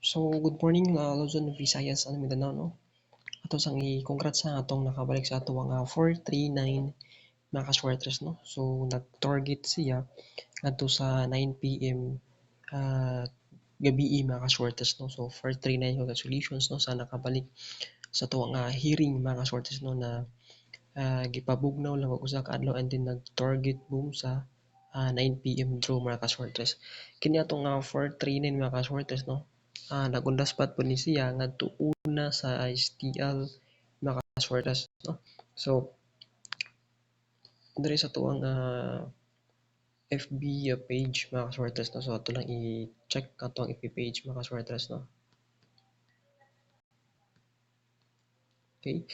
So, good morning mga Luzon, Visayas, and Mindanao, no? Ato sang i-congrats sa atong nakabalik sa ato ang 439 mga kaswertres, no? So, nag-target siya adto sa 9 p.m. Gabi mga kaswertres, no? So, 439 congratulations, no? Sa nakabalik sa ato ang hearing mga kaswertres, no? Na gipabugnaw lang og usa ka adlaw and then nag-target boom sa 9 p.m. draw mga kaswertres. Kini atong 439 mga kaswertres, no? Nag-undaspat po ni siya ngadto una sa STL mga kaswertres, no? So, diri sa tuwang FB page mga kaswertres, no? So, ato lang i-check ato ang FB page mga kaswertres, no? Okay.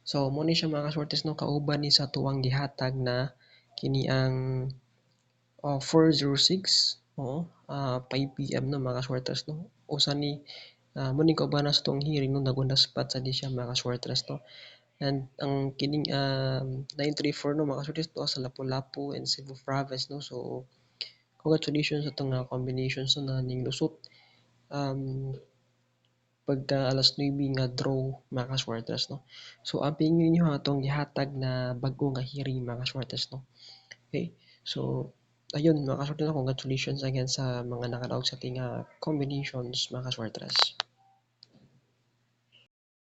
So, mo ni siya mga kaswertres, no? Kauban ni sa tuwang gihatag na kini ang 406, oo, 5 p.m. no mga kaswertres, no? Usa ni muning kauban sa tong hearing, no? Nag-undaspat sa di siya mga kaswertres, no? And ang kining 934 no mga kaswertres, to sa Lapu-Lapu and Cebu Province, no? So, congratulations sa itong combinations no, na ning lusot pagka alas 9 nga draw mga kaswertres, no? So, aping ninyo atong gihatag na bag-o nga hearing mga kaswertres, no? Okay, so ayun mga kaswertres, congratulations again sa mga nakadaog sa ating combinations mga kaswertres.